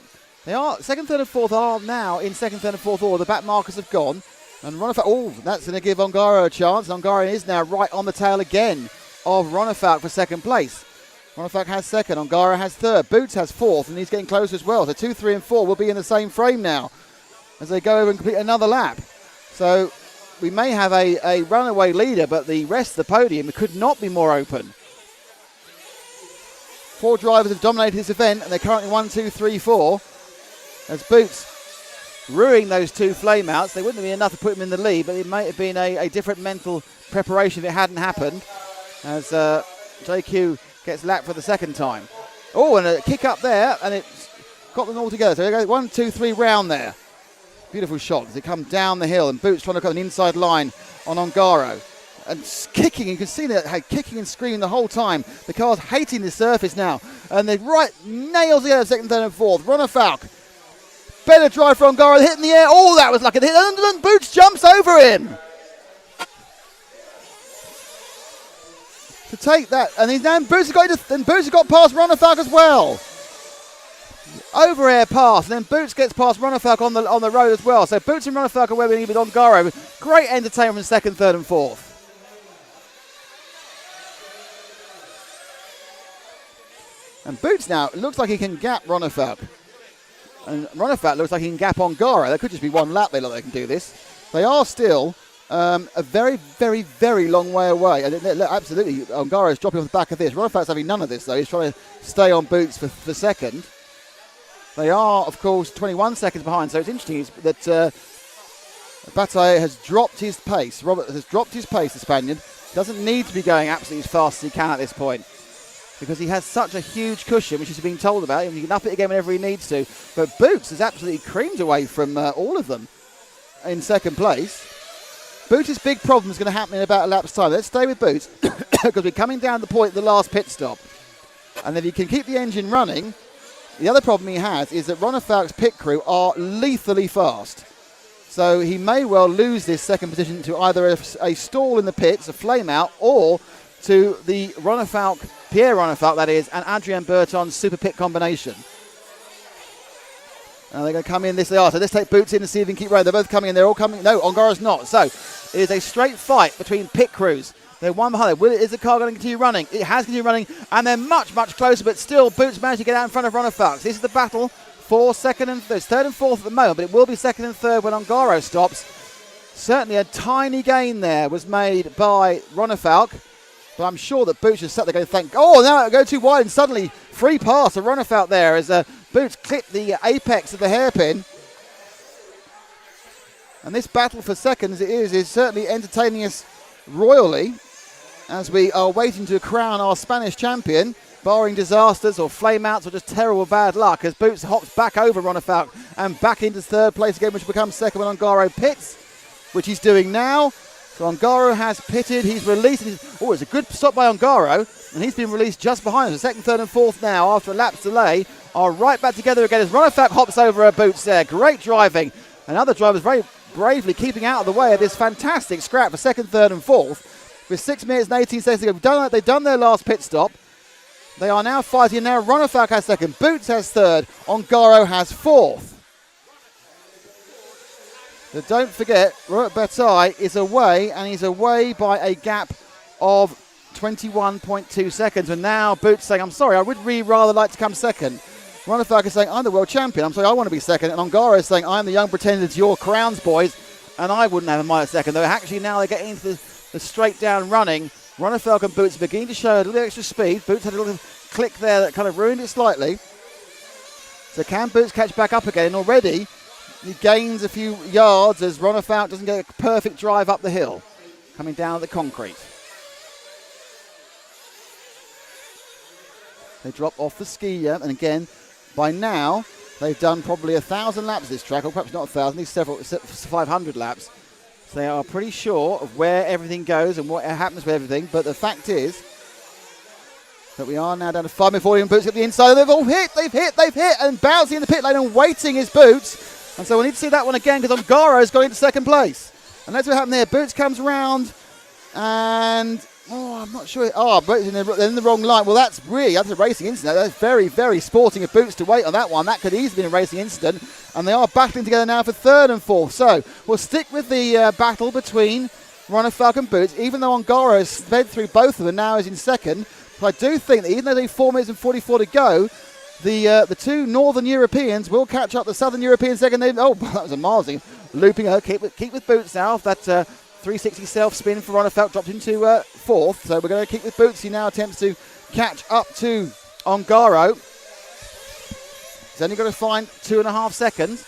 They are second, third, and fourth are now in second, third, and fourth order. The back markers have gone. And Ronefalk, that's going to give Ongaro a chance. Ongaro is now right on the tail again of Ronefalk for second place. Ronefalk has second, Ongaro has third, Boots has fourth, and he's getting closer as well. So 2, 3, and 4 will be in the same frame now as they go over and complete another lap. So we may have a runaway leader, but the rest of the podium could not be more open. 4 drivers have dominated this event, and they're currently 1, 2, 3, 4. As Boots ruining those 2 flameouts. They wouldn't have been enough to put him in the lead, but it might have been a different mental preparation if it hadn't happened. As JQ gets lapped for the second time. Oh, and a kick up there, and it's got them all together. So they go 1, 2, 3 round there. Beautiful shot as they come down the hill, and Boots trying to cut an inside line on Ongaro. And kicking, you can see that kicking and screaming the whole time. The car's hating the surface now. And they right nails together second, third, and fourth. Ronefalk. Better drive for Ongaro, hit in the air. Oh, that was lucky. And Boots jumps over him. To take that, and he's now Boots has got past Ronefalk as well. Over air pass, and then Boots gets past Ronefalk on the road as well. So Boots and Ronefalk are where we need with Ongaro. Great entertainment from second, third, and fourth. And Boots now looks like he can gap Ronefalk. And Ronefalk looks like he can gap Ongaro. That could just be one lap they look like they can do this. They are still a very, very, very long way away. And absolutely, Ongaro is dropping off the back of this. Ronefalk's having none of this, though. He's trying to stay on Boots for second. They are, of course, 21 seconds behind. So it's interesting that Bataille has dropped his pace. Robert has dropped his pace, the Spaniard. Doesn't need to be going absolutely as fast as he can at this point, because he has such a huge cushion, which he's being told about. He can up it again whenever he needs to. But Boots has absolutely creamed away from all of them in second place. Boots' big problem is going to happen in about a lap's time. Let's stay with Boots, because we're coming down the point of the last pit stop. And if he can keep the engine running, the other problem he has is that Ronefalk's pit crew are lethally fast. So he may well lose this second position to either a stall in the pits, a flame out, or to the Pierre Ronefalk, that is, and Adrien Berton's super pit combination. And they're going to come in, this they are. So let's take Boots in and see if they can keep running. They're both coming in. They're all coming. No, Ongaro's not. So it is a straight fight between pit crews. They're one behind. Is the car going to continue running? It has continued running, and they're much, much closer, but still Boots managed to get out in front of Ronefalk. This is the battle for second and third. Third and fourth at the moment, but it will be second and third when Ongaro stops. Certainly a tiny gain there was made by Ronefalk. But I'm sure that Boots just sat there going, oh, now it go too wide, and suddenly free pass to Ronefalk there as Boots clipped the apex of the hairpin. And this battle for seconds is certainly entertaining us royally as we are waiting to crown our Spanish champion, barring disasters or flameouts or just terrible bad luck, as Boots hops back over Ronefalk and back into third place again, which becomes second when Ongaro pits, which he's doing now. So Ongaro has pitted, he's released. Oh, it's a good stop by Ongaro, and he's been released just behind us. The second, third, and fourth now, after a lap's delay, are right back together again as Ronefalk hops over her Boots there. Great driving. And other drivers very bravely keeping out of the way of this fantastic scrap for second, third, and fourth. With 6 minutes and 18 seconds to go, they've done their last pit stop. They are now fighting. Now Ronefalk has second, Boots has third, Ongaro has fourth. But don't forget, Robert Bataille is away, and he's away by a gap of 21.2 seconds. And now Boots saying, I'm sorry, I would really rather like to come second. Ronefalk is saying, I'm the world champion. I'm sorry, I want to be second. And Ongaro is saying, I'm the young pretender to your crowns, boys. And I wouldn't have a mile second. Though actually now they're getting into the straight down running. Ronefalk and Boots are beginning to show a little extra speed. Boots had a little click there that kind of ruined it slightly. So can Boots catch back up again? And already he gains a few yards as Ronefalk doesn't get a perfect drive up the hill, coming down the concrete. They drop off the skier, and again, by now, they've done probably 1,000 laps this track, or perhaps not 1,000, these several 500 laps. So they are pretty sure of where everything goes and what happens with everything. But the fact is But we are now down to 5 minute 40 and Boots get the inside. They've all hit, they've hit, and bouncing in the pit lane and waiting is Boots. And so we need to see that one again because Ongaro's got into second place. And that's what happened there. Boots comes round and, I'm not sure. Boots in the wrong line. Well, that's a racing incident. That's very, very sporting of Boots to wait on that one. That could easily be a racing incident. And they are battling together now for third and fourth. So we'll stick with the battle between Ronafalk and Boots, even though Ongaro has sped through both of them, now is in second. But I do think that even though they've 4 minutes and 44 to go, the two Northern Europeans will catch up the Southern European second. That was a Marzi looping her. Keep with Boots now. That 360 self spin for Ronafalk dropped into fourth. So we're going to keep with Boots. He now attempts to catch up to Ongaro. He's only got to find 2.5 seconds.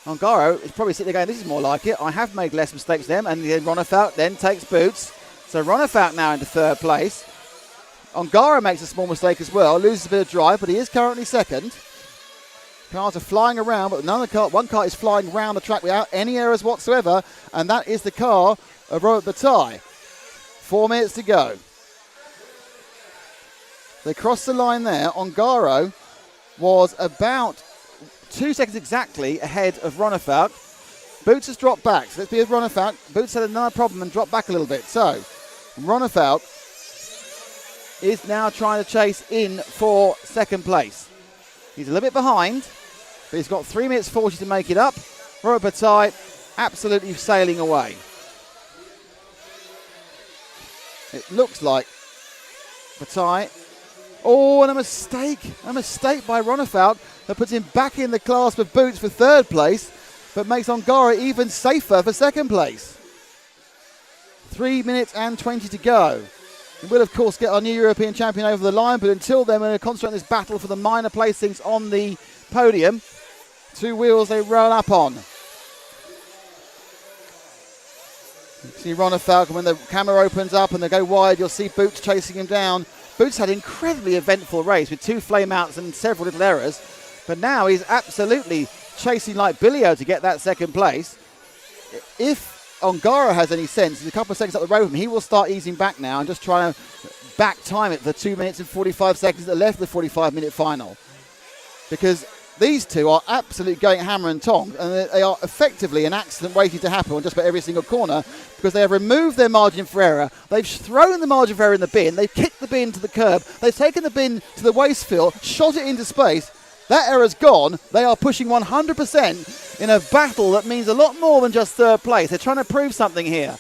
Ongaro is probably sitting there going, this is more like it. I have made less mistakes than them. And then Ronafalk then takes Boots. So Ronafalk now into third place. Ongaro makes a small mistake as well, loses a bit of drive, but he is currently second. Cars are flying around, but one car is flying around the track without any errors whatsoever, and that is the car of Robert Bataille. 4 minutes to go. They crossed the line there. Ongaro was about 2 seconds exactly ahead of Ronafalk. Boots has dropped back, so let's be with Ronafalk. Boots had another problem and dropped back a little bit. So, Ronafalk is now trying to chase in for second place. He's a little bit behind, but he's got 3 minutes 40 to make it up. Robert Bataille absolutely sailing away. It looks like Bataille. And a mistake by Ronafalk that puts him back in the class with Boots for third place, but makes Ongaro even safer for second place. 3 minutes and 20 to go. We will, of course, get our new European champion over the line, but until then, we're going to concentrate on this battle for the minor placings on the podium. 2 wheels they roll up on. You see Ronafalk, when the camera opens up and they go wide, you'll see Boots chasing him down. Boots had an incredibly eventful race with 2 flame-outs and several little errors, but now he's absolutely chasing like Billy-O to get that second place. If Ongaro has any sense, he's a couple of seconds up the road from him, he will start easing back now and just try to back time it for 2 minutes and 45 seconds that are left of the 45-minute final. Because these two are absolutely going hammer and tongs, and they are effectively an accident waiting to happen on just about every single corner, because they have removed their margin for error. They've thrown the margin for error in the bin. They've kicked the bin to the curb. They've taken the bin to the waste fill, shot it into space. That error's gone. They are pushing 100% in a battle that means a lot more than just third place. They're trying to prove something here.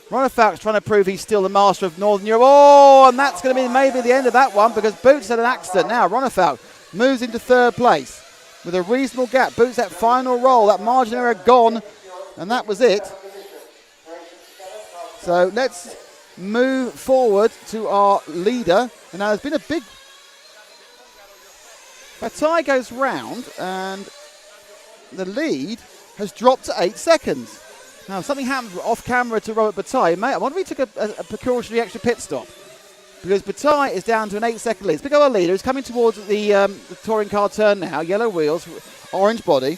Ronafalk's trying to prove he's still the master of Northern Europe. And that's going to be maybe the end of that one, because Boots had an accident. Now Ronafalk moves into third place with a reasonable gap. Boots that final roll, that margin error gone, and that was it. So let's move forward to our leader. And now there's been a big... Bataille goes round, and the lead has dropped to 8 seconds. Now, something happened off camera to Robert Bataille. I wonder if he took a precautionary extra pit stop, because Bataille is down to an 8-second lead. Let's pick up our leader. He's coming towards the touring car turn now. Yellow wheels, orange body,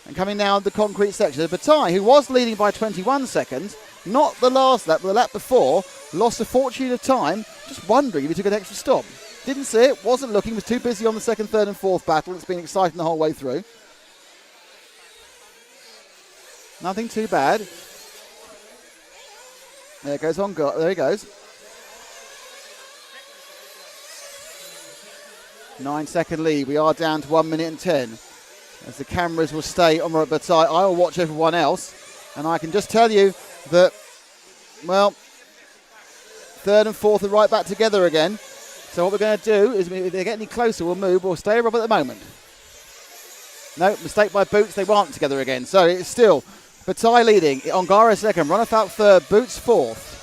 and coming down the concrete section. Bataille, who was leading by 21 seconds, not the last lap, but the lap before, lost a fortune of time, just wondering if he took an extra stop. Didn't see it, wasn't looking, was too busy on the second, third and fourth battle. It's been exciting the whole way through. Nothing too bad. There goes there he goes. 9-second lead. We are down to 1 minute and 10. As the cameras will stay on Robert Bataille, I will watch everyone else. And I can just tell you that, well, third and fourth are right back together again. So what we're going to do is, if they get any closer, we'll move. We'll stay Rob at the moment. No, mistake by Boots. They aren't together again. So it's still Bataille leading. Ongaro second. Ronafalk third. Boots fourth.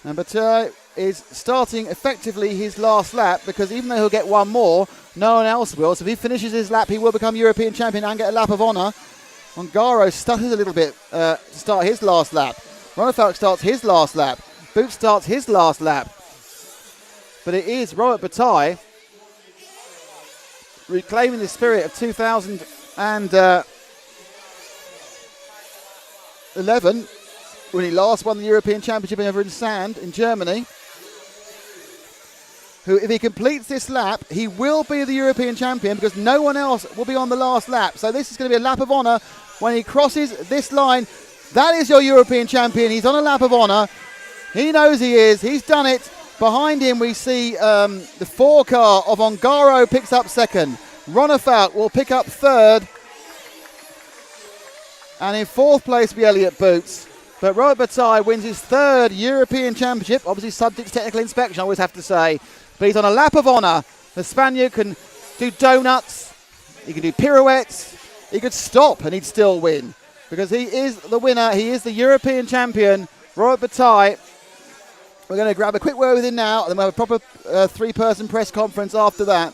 And Bataille is starting effectively his last lap, because even though he'll get one more, no one else will. So if he finishes his lap, he will become European champion and get a lap of honour. Ongaro stutters a little bit to start his last lap. Ronafalk starts his last lap. Boots starts his last lap. But it is Robert Bataille reclaiming the spirit of 2011 when he last won the European Championship over in Sand in Germany, who, if he completes this lap, he will be the European champion because no one else will be on the last lap. So this is going to be a lap of honour when he crosses this line. That is your European champion. He's on a lap of honour. He knows he is. He's done it. Behind him, we see the 4 car of Ongaro picks up second. Ronefalk will pick up third. And in fourth place will be Elliott Boots. But Robert Bataille wins his third European Championship, obviously subject to technical inspection, I always have to say. But he's on a lap of honour. The Spaniard can do donuts, he can do pirouettes, he could stop and he'd still win. Because he is the winner, he is the European champion, Robert Bataille. We're going to grab a quick word with him now, and then we'll have a proper 3-person press conference after that.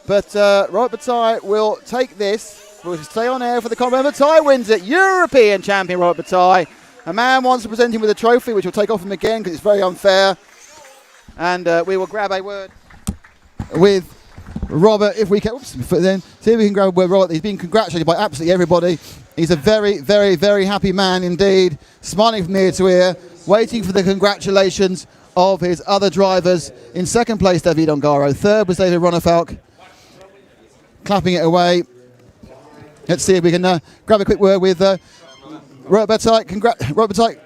But Robert Bataille will take this. We'll stay on air for the comment. Bataille wins it. European champion Robert Bataille. A man wants to present him with a trophy, which we'll take off him again because it's very unfair. And we will grab a word with Robert if we can. Oops, then see if we can grab a word with Robert. He's been congratulated by absolutely everybody. He's a very, very, very happy man indeed. Smiling from ear to ear, waiting for the congratulations of his other drivers. In second place, David Ongaro. Third was David Ronefalk. Clapping it away. Let's see if we can grab a quick word with Robert Bataille. Robert Bataille.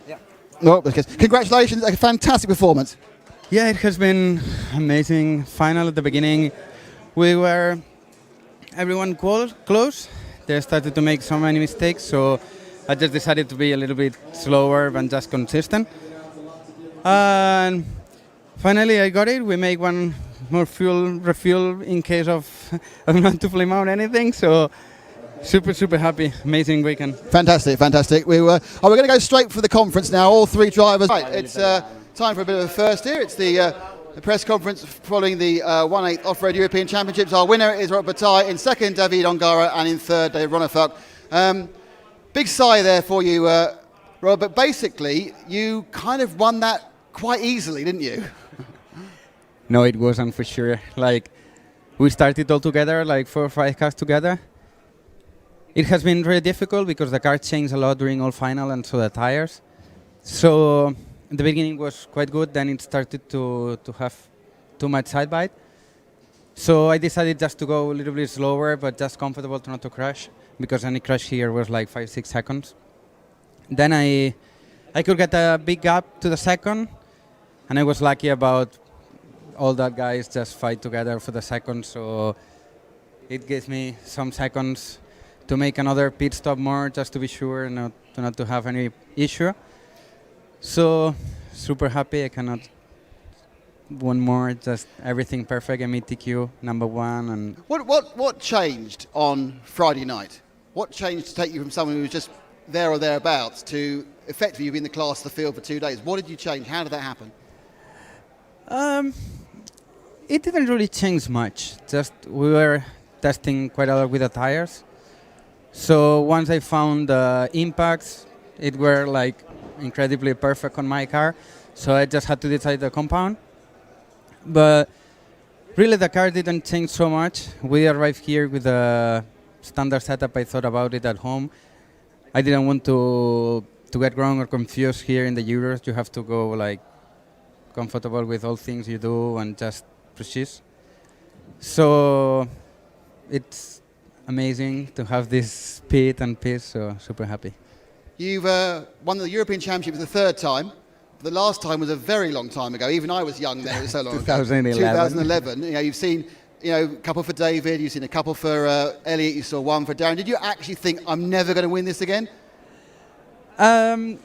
Yeah. No, congratulations, a fantastic performance. Yeah, it has been amazing. Final at the beginning, everyone close. They started to make so many mistakes, so I just decided to be a little bit slower and just consistent. And finally I got it. We make one more refuel in case of not to flame out anything, so super happy. Amazing weekend. Fantastic. We're going to go straight for the conference now, all 3 drivers. Right, it's time for a bit of a first here. It's the press conference following the 1/8 Off-Road European Championships. Our winner is Robert Bataille, in second David Ongaro, and in third David Ronefalk. Big sigh there for you, Robert. But basically, you kind of won that quite easily, didn't you? No, it wasn't for sure. Like, we started all together, like 4 or 5 cars together. It has been really difficult because the car changed a lot during all final and so the tires. So the beginning was quite good, then it started to have too much side bite. So I decided just to go a little bit slower, but just comfortable to not to crash, because any crash here was like 5-6 seconds. Then I could get a big gap to the second, and I was lucky about all that guys just fight together for the second, so it gives me some seconds to make another pit stop more, just to be sure not to have any issue. So super happy. I cannot one more, just everything perfect. METQ #1. And what changed on Friday night? What changed to take you from someone who was just there or thereabouts to effectively you've been the class of the field for 2 days? What did you change? How did that happen? It didn't really change much. Just we were testing quite a lot with the tires. So once I found the impacts, it were like incredibly perfect on my car. So I just had to decide the compound. But really the car didn't change so much. We arrived here with a standard setup. I thought about it at home. I didn't want to get wrong or confused here in the Euros. You have to go like comfortable with all things you do and just precise. So it's amazing to have this speed and pace, so super happy. You've won the European Championship for the 3rd time. The last time was a very long time ago. Even I was young then, it was so long 2011. ago. 2011. You know, you've seen a couple for David, you've seen a couple for Elliott, you saw one for Darren. Did you actually think, I'm never going to win this again? I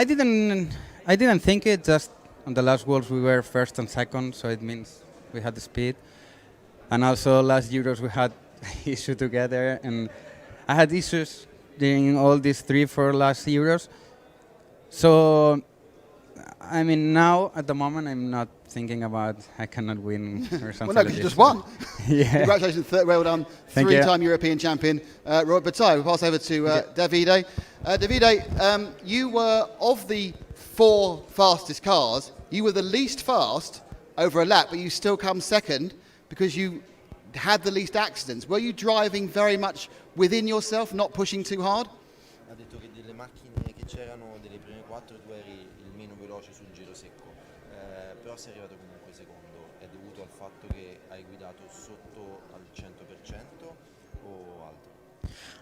didn't think it. Just on the last Worlds we were 1st and 2nd, so it means we had the speed. And also last Euros we had issue together, and I had issues during all these 3-4 last Euros. So I mean, now at the moment I'm not thinking about I cannot win or something. Well, no, because you just won. Yeah. Congratulations, well done. Three-time European champion, Robert Bataille. We'll pass over to Davide. Davide, you were, of the 4 fastest cars, you were the least fast over a lap, but you still come second because you had the least accidents. Were you driving very much within yourself, not pushing too hard? c'erano delle prime 4 tu eri il meno veloce sul giro secco, però sei arrivato comunque secondo. È dovuto al fatto che hai guidato sotto al 100% o altro?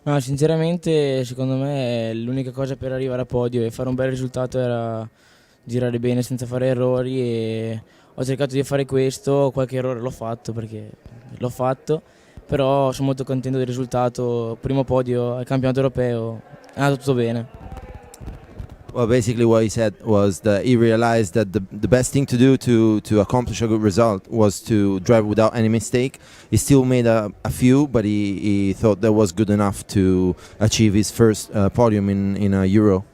No, sinceramente secondo me l'unica cosa per arrivare a podio e fare un bel risultato era girare bene senza fare errori, e ho cercato di fare questo, qualche errore l'ho fatto perché l'ho fatto, però sono molto contento del risultato, primo podio al campionato europeo, è andato tutto bene. Well, basically what he said was that he realized that the best thing to do to accomplish a good result was to drive without any mistake. He still made a few, but he thought that was good enough to achieve his first podium in a Euro.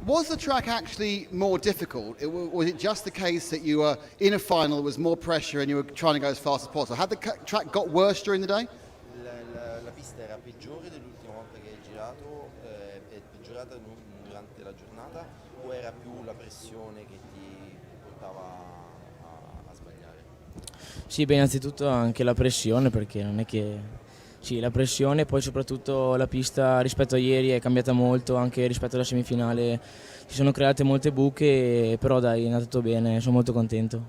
Was the track actually more difficult? Was it just the case that you were in a final, there was more pressure and you were trying to go as fast as possible? Had the track got worse during the day? La pista era peggiore dell'ultima volta che hai girato, è peggiorata durante la giornata, o era più la pressione che ti portava a sbagliare? Sì, beh, innanzitutto anche la pressione, perché non è che... Sì, la pressione, poi soprattutto la pista rispetto a ieri è cambiata molto, anche rispetto alla semifinale si sono create molte buche, però dai, è andato tutto bene, sono molto contento.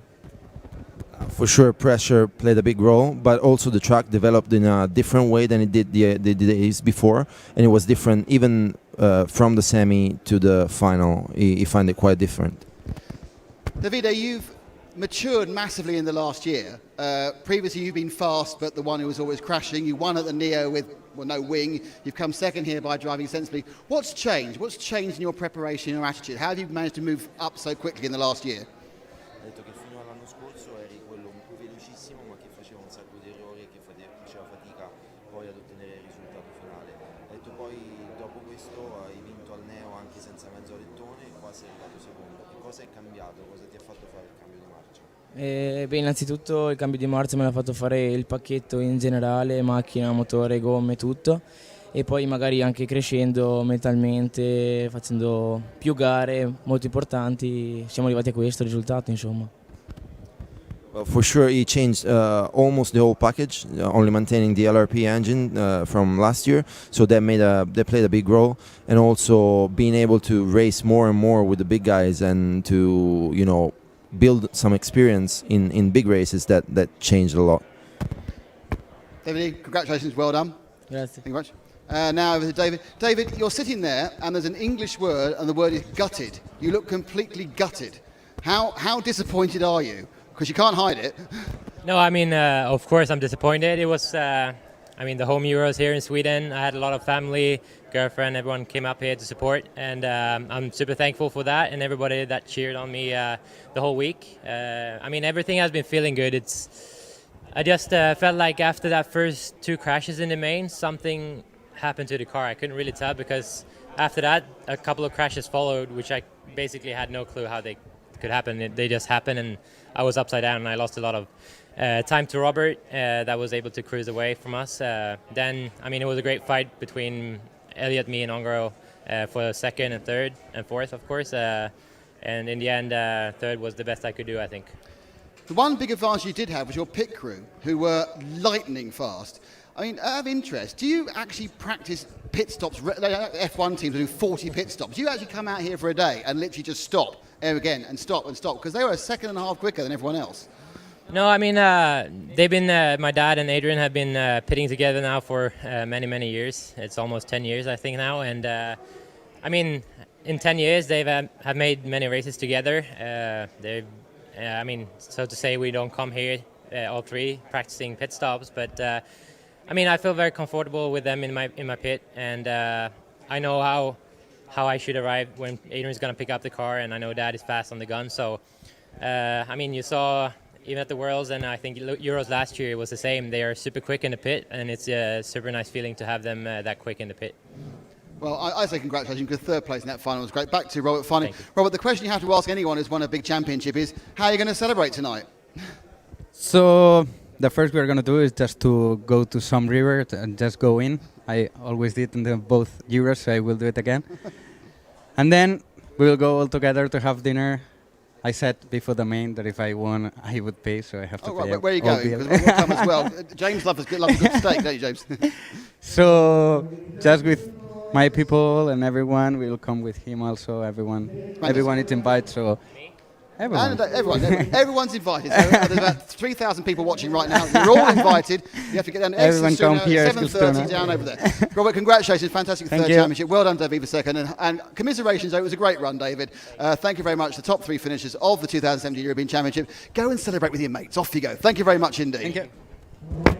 For sure, pressure played a big role, but also the track developed in a different way than it did the days before, and it was different even from the semi to the final. He found it quite different. Davide, you've matured massively in the last year. Previously you've been fast, but the one who was always crashing. You won at the Neo with no wing. You've come second here by driving sensibly. What's changed? What's changed in your preparation and your attitude? How have you managed to move up so quickly in the last year? Ha detto che fino all'anno scorso eri quello velocissimo ma che faceva un sacco di errori e che faceva fatica poi ad ottenere il risultato finale. Ha detto poi dopo questo hai vinto al Neo anche senza mezzo alettone e qua sei arrivato secondo. Che cosa è cambiato? Cosa ti ha fatto fare il cambio di marcia? Beh, innanzitutto il cambio di marcia me l'ha fatto fare il pacchetto in generale, macchina, motore, gomme, tutto, e poi magari anche crescendo mentalmente, facendo più gare molto importanti, siamo arrivati a questo risultato, insomma. Well, for sure, he changed almost the whole package, only maintaining the LRP engine from last year. So that played a big role, and also being able to race more and more with the big guys and to build some experience in big races that changed a lot. David, congratulations, well done. Grazie. Thank you very much. Now over to David. David, you're sitting there and there's an English word and the word is gutted. You look completely gutted. How disappointed are you? Because you can't hide it. No, I mean, of course I'm disappointed. It was, the home Euros here in Sweden. I had a lot of family, girlfriend, everyone came up here to support, and I'm super thankful for that and everybody that cheered on me the whole week. Everything has been feeling good. I just felt like after that first 2 crashes in the main, something happened to the car. I couldn't really tell because after that, a couple of crashes followed, which I basically had no clue how they could happen. They just happened, and I was upside down, and I lost a lot of time to Robert that was able to cruise away from us. Then, it was a great fight between Elliot, me, and Ongaro for second and third and fourth, of course. And in the end, third was the best I could do, I think. The one big advantage you did have was your pit crew, who were lightning fast. Out of interest, do you actually practice pit stops? F1 teams do 40 pit stops. Do you actually come out here for a day and literally just stop again and stop and stop? Because they were a second and a half quicker than everyone else. No, they've been, my dad and Adrian have been pitting together now for many, many years. It's almost 10 years, I think, now. And, in 10 years, they've have made many races together. So to say, we don't come here, all 3, practicing pit stops. But, I feel very comfortable with them in my pit. And I know how I should arrive when Adrian's going to pick up the car. And I know Dad is fast on the gun. So, you saw... Even at the Worlds, and I think Euros last year, it was the same. They are super quick in the pit, and it's a super nice feeling to have them that quick in the pit. Well, I say congratulations, because third place in that final was great. Back to Robert finally. Robert, the question you have to ask anyone who's won a big championship is, how are you going to celebrate tonight? So the first we're going to do is just to go to some river and just go in. I always did in both Euros, so I will do it again. And then we will go all together to have dinner. I said before the main that if I won, I would pay, so I have to pay. Right, where are you going? Because we'll come as well. James loves a good steak, don't you, James? So just with my people and everyone will come with him also. Everyone is invited. So everyone. And everyone's invited. So, there's about 3,000 people watching right now. You're all invited. You have to get down to Everyone come here, 7:30 down over there. Robert, congratulations. Fantastic Thank third you. championship. Well done, David, second. And commiserations. It was a great run, David. Thank you very much. The top 3 finishers of the 2017 European Championship. Go and celebrate with your mates. Off you go. Thank you very much indeed. Thank you.